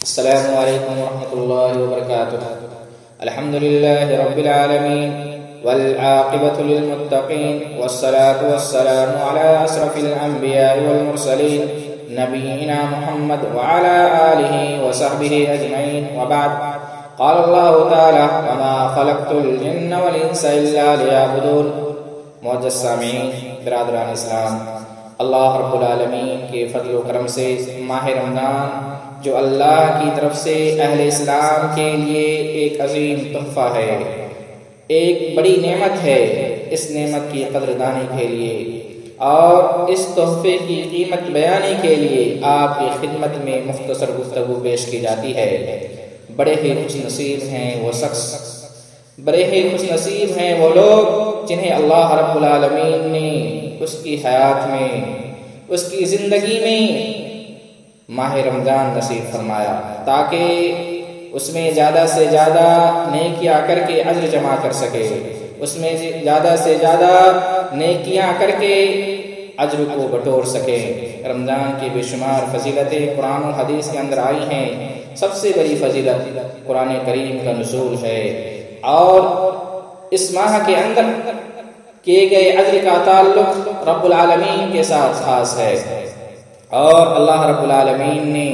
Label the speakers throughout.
Speaker 1: السلام علیکم ورحمۃ اللہ وبرکاتہ۔ الحمد للہ رب العالمین والعاقبۃ للمتقین والصلاة والسلام علی اشرف الانبیاء والمرسلین نبینا محمد وعلی آلہ وصحبہ اجمعین وبعد۔ قال اللہ تعالی وما خلقت الجن والانس الا لیعبدون۔ معزز سامعین، برادران اسلام، اللہ رب العالمین کے فضل و کرم سے ماہ رمضان جو اللہ کی طرف سے اہل اسلام کے لیے ایک عظیم تحفہ ہے، ایک بڑی نعمت ہے، اس نعمت کی قدردانی کے لیے اور اس تحفے کی قیمت بیانی کے لیے آپ کی خدمت میں مختصر گفتگو پیش کی جاتی ہے۔ بڑے ہی خوش نصیب ہیں وہ شخص، بڑے ہی خوش نصیب ہیں وہ لوگ جنہیں اللہ رب العالمین نے اس کی حیات میں، اس کی زندگی میں ماہ رمضان نصیب فرمایا تاکہ اس میں زیادہ سے زیادہ نیکیاں کر کے اجر جمع کر سکے، اس میں زیادہ سے زیادہ نیکیاں کر کے اجر کو بٹور سکے۔ رمضان کی بے شمار فضیلتیں قرآن و حدیث کے اندر آئی ہیں۔ سب سے بڑی فضیلت قرآن کریم کا نزول ہے اور اس ماہ کے اندر کیے گئے اجر کا تعلق رب العالمین کے ساتھ خاص ہے، اور اللہ رب العالمین نے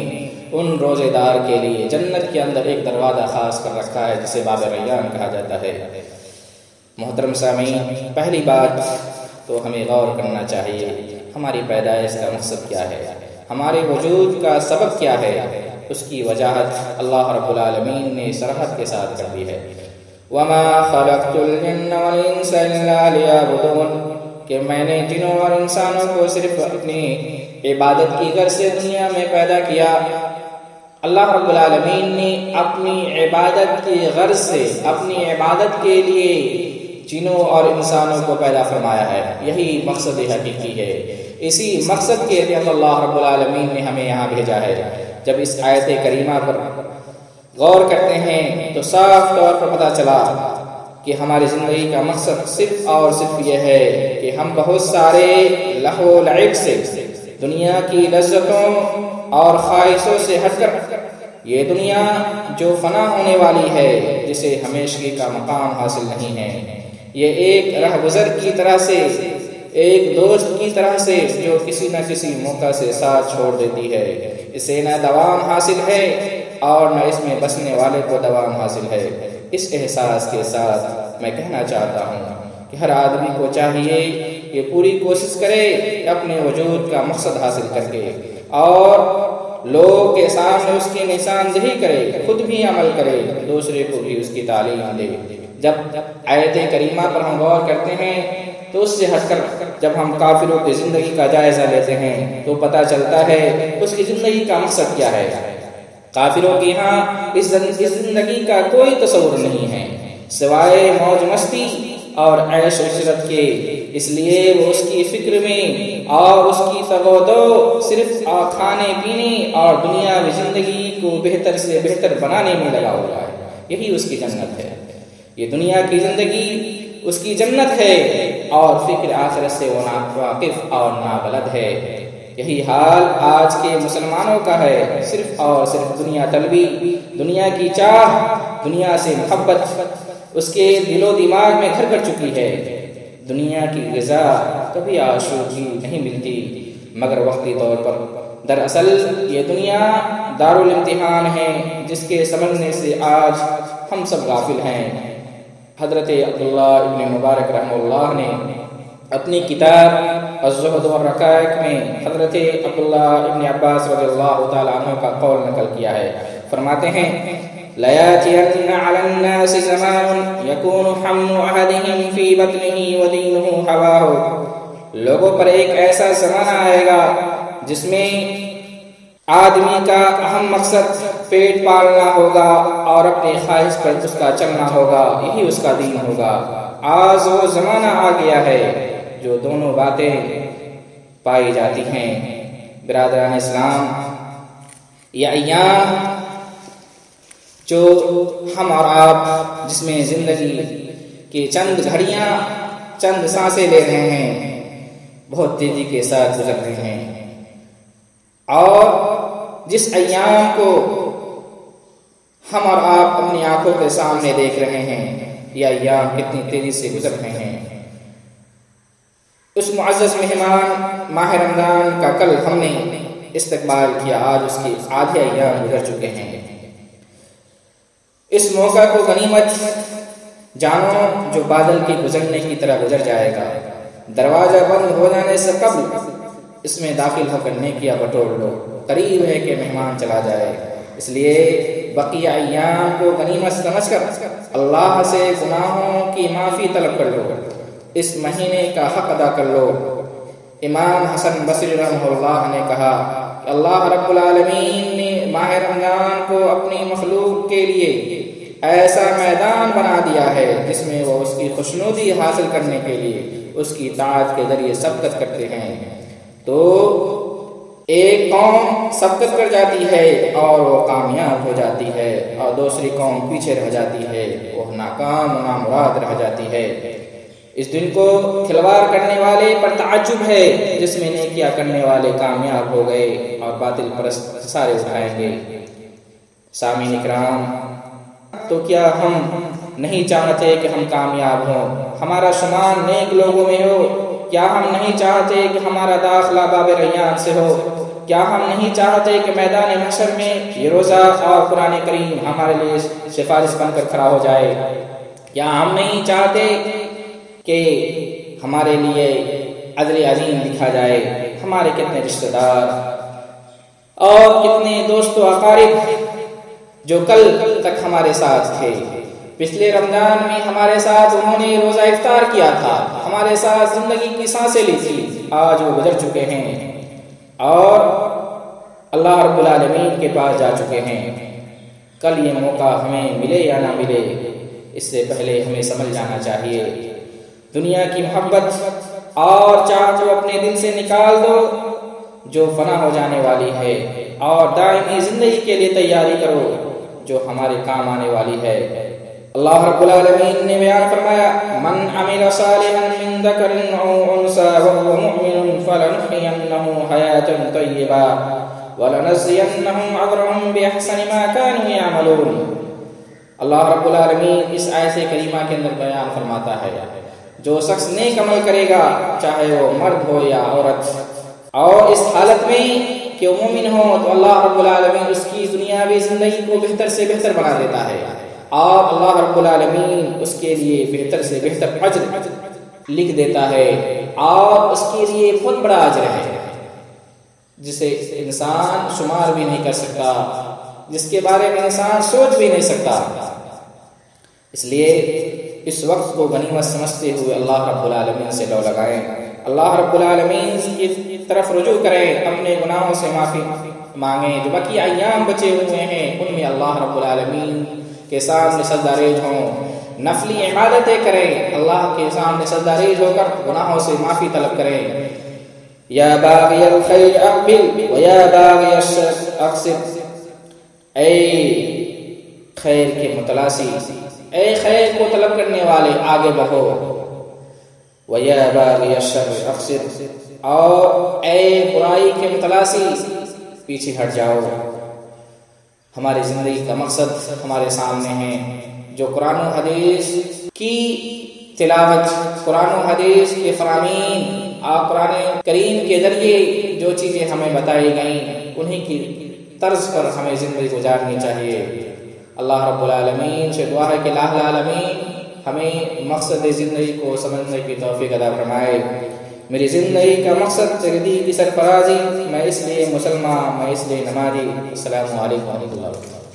Speaker 1: ان روزے دار کے لیے جنت کے اندر ایک دروازہ خاص کر رکھا ہے جسے باب ریان کہا جاتا ہے۔ محترم سامعین، پہلی بات تو ہمیں غور کرنا چاہیے، ہماری پیدائش کا مقصد کیا ہے، ہمارے وجود کا سبب کیا ہے۔ اس کی وجاہت اللہ رب العالمین نے صراحت کے ساتھ کر دی ہے، وَمَا خَلَقْتُ الْجِنَّ وَالْإِنسَ إِلَّا لِيَعْبُدُونِ، کہ میں نے جنوں اور انسانوں کو صرف اپنی عبادت کی غرض سے دنیا میں پیدا کیا۔ اللہ رب العالمین نے اپنی عبادت کی غرض سے، اپنی عبادت کے لیے جنوں اور انسانوں کو پیدا فرمایا ہے۔ یہی مقصد حقیقی ہے، اسی مقصد کے لیے اللہ رب العالمین نے ہمیں یہاں بھیجا ہے۔ جب اس آیت کریمہ پر غور کرتے ہیں تو صاف طور پر پتہ چلا کہ ہماری زندگی کا مقصد صرف اور صرف یہ ہے کہ ہم بہت سارے لہو و لعب سے، دنیا کی لذتوں اور خواہشوں سے ہٹ کر، یہ دنیا جو فنا ہونے والی ہے، جسے ہمیشگی کا مقام حاصل نہیں ہے، یہ ایک رہ گزر کی طرح سے، ایک دوست کی طرح سے جو کسی نہ کسی موقع سے ساتھ چھوڑ دیتی ہے، اسے نہ دوام حاصل ہے اور نہ اس میں بسنے والے کو دوام حاصل ہے۔ اس احساس کے ساتھ میں کہنا چاہتا ہوں کہ ہر آدمی کو چاہیے کہ پوری کوشش کرے کہ اپنے وجود کا مقصد حاصل کر کے اور لوگوں کے سامنے اس کی نشاندہی کرے، خود بھی عمل کرے، دوسرے کو بھی اس کی تعلیم دے۔ جب آیت کریمہ پر ہم غور کرتے ہیں تو اس سے ہٹ کر جب ہم کافروں کی زندگی کا جائزہ لیتے ہیں تو پتہ چلتا ہے اس کی زندگی کا مقصد کیا ہے۔ کافروں کی ہاں اس زندگی کا کوئی تصور نہیں ہے سوائے موج مستی اور عیش و عشرت کے، اس لیے وہ اس کی فکر میں اور اس کی تغودو صرف کھانے پینے اور دنیاوی زندگی کو بہتر سے بہتر بنانے میں لگا ہوا ہے۔ یہی اس کی جنت ہے، یہ دنیا کی زندگی اس کی جنت ہے اور فکر آخرت سے وہ ناواقف اور نابلد ہے۔ یہی حال آج کے مسلمانوں کا ہے، صرف اور صرف دنیا طلبی، دنیا کی چاہ، دنیا سے محبت اس کے دل و دماغ میں گھر کر چکی ہے۔ دنیا کی غذا کبھی آشوب نہیں ملتی مگر وقتی طور پر۔ دراصل یہ دنیا دارالامتحان ہے جس کے سمجھنے سے آج ہم سب غافل ہیں۔ حضرت عبداللہ ابن مبارک رحمہ اللہ نے اپنی کتاب الزہد والرقائق میں حضرت عبداللہ ابن عباس رضی اللہ تعالیٰ عنہ کا قول نقل کیا ہے۔ فرماتے ہیں لَيَأْتِيَنَّ عَلَى النَّاسِ زَمَانٌ يَكُونُ حَمُّ أَحَدِهِمْ فِي بَطْنِهِ وَدِينُهُ هَوَاهُ، لوگوں پر ایک ایسا زمانہ آئے گا جس میں آدمی کا اہم مقصد پیٹ پالنا ہوگا اور اپنی خواہش پر اس کا چلنا ہوگا، یہی اس کا دین ہوگا۔ آج وہ زمانہ آ گیا ہے جو دونوں باتیں پائی جاتی ہیں۔ برادران اسلام، یہ ایام جو ہم اور آپ جس میں زندگی کی چند گھڑیاں، چند سانسیں لے رہے ہیں، بہت تیزی کے ساتھ گزر رہے ہیں، اور جس ایام کو ہم اور آپ اپنی آنکھوں کے سامنے دیکھ رہے ہیں یہ ایام کتنی تیزی سے گزر رہے ہیں۔ اس معزز مہمان ماہ رمضان کا کل ہم نے استقبال کیا، آج اس کے آدھے ایام گزر چکے ہیں۔ اس موقع کو غنیمت جانو جو بادل کے گزرنے کی طرح گزر جائے گا۔ دروازہ بند ہو جانے سے قبل اس میں داخل ہو کر نیکیاں بٹور لو، قریب ہے کہ مہمان چلا جائے۔ اس لیے بقیہ ایام کو غنیمت سمجھ کر اللہ سے گناہوں کی معافی طلب کر لو، اس مہینے کا حق ادا کر لو۔ امام حسن بصری رحمہ اللہ نے کہا کہ اللہ رب العالمین نے ماہ رمضان کو اپنی مخلوق کے لیے ایسا میدان بنا دیا ہے جس میں وہ اس کی خوشنودی حاصل کرنے کے لیے اس کی اطاعت کے ذریعے سبقت کرتے ہیں۔ تو ایک قوم سبقت کر جاتی ہے اور وہ کامیاب ہو جاتی ہے، اور دوسری قوم پیچھے رہ جاتی ہے، وہ ناکام و نامراد رہ جاتی ہے۔ اس دن کو کھلواڑ کرنے والے پر تعجب ہے جس میں نیکیاں کرنے والے کامیاب ہو گئے اور باطل پرست سارے اٹھائیں گے۔ سامعین اکرام، تو کیا ہم نہیں چاہتے کہ ہم کامیاب ہوں، ہمارا شمار نیک لوگوں میں ہو؟ کیا ہم نہیں چاہتے کہ ہمارا داخلہ باب ریان سے ہو؟ کیا ہم نہیں چاہتے کہ میدان محشر میں یہ روزہ اور قرآن کریم ہمارے لیے سفارش بن کر کھڑا ہو جائے؟ کیا ہم نہیں چاہتے کہ ہمارے لیے اجر عظیم لکھا جائے؟ ہمارے کتنے رشتہ دار اور کتنے دوست و اقارب جو کل تک ہمارے ساتھ تھے، پچھلے رمضان میں ہمارے ساتھ انہوں نے روزہ افطار کیا تھا، ہمارے ساتھ زندگی کی سانسیں لی تھی، آج وہ گزر چکے ہیں اور اللہ رب العالمین کے پاس جا چکے ہیں۔ کل یہ موقع ہمیں ملے یا نہ ملے، اس سے پہلے ہمیں سمجھ جانا چاہیے دنیا کی محبت اور چاہ کو اپنے دل سے نکال دو جو فنا ہو جانے والی ہے، اور دائمی زندگی کے لیے تیاری کرو جو ہمارے کام آنے والی ہے۔ اللہ رب العالمین نے بیان فرمایا، من عمل صالحا من ذکر او انثى وهو مؤمن فلنحيينه حیاة طیبة ولنجزینهم اجرهم باحسن ما كانوا يعملون۔ اللہ رب العالمین اس آیت کریمہ کے اندر بیان فرماتا ہے، جو شخص نیک عمل کرے گا چاہے وہ مرد ہو یا عورت، اور اس حالت میں کہ وہ مومن ہو، تو اللہ رب العالمین اس کی دنیاوی زندگی کو بہتر سے بہتر بنا دیتا ہے، اور اللہ رب العالمین اس کے لیے بہتر سے بہتر اجر لکھ دیتا ہے، اور اس کے لیے بہت بڑا اجر ہے جسے انسان شمار بھی نہیں کر سکتا، جس کے بارے میں انسان سوچ بھی نہیں سکتا۔ اس لیے اس وقت کو غنیمت سمجھتے ہوئے اللہ رب العالمین سے لو لگائیں، اللہ رب العالمین کی طرف رجوع کریں، اپنے گناہوں سے معافی مانگیں، جو باقی ایام بچے ہوئے ہیں ان میں اللہ رب العالمین کے سامنے سجدہ ریز ہوں، نفلی عبادتیں کریں، اللہ کے سامنے سجدہ ریز ہو کر گناہوں سے معافی طلب کریں۔ یا باغی الخیر اقبل و یا باغی الشر اقصد، اے خیر کے متلاسی، اے خیر کو طلب کرنے والے آگے بڑھو، وَيَا بَاغِيَ الشَّرِّ اقصد، اور اے برائی کے متلاسی پیچھے ہٹ جاؤ۔ ہماری زندگی کا مقصد ہمارے سامنے ہے، جو قرآن و حدیث کی تلاوت، قرآن و حدیث کے فرامین اور قرآن کریم کے ذریعے جو چیزیں ہمیں بتائی گئیں انہی کی طرز پر ہمیں زندگی گزارنی چاہیے۔ اللہ رب العالمین سے دعا ہے کہ الہ العالمین ہمیں مقصد زندگی کو سمجھنے کی توفیق عطا فرمائے۔ میری زندگی کا مقصد تیرے دین کی سرفرازی، میں اس لیے مسلمان، میں اس لیے نمازی۔ السلام علیکم ورحمۃ اللہ وبرکاتہ۔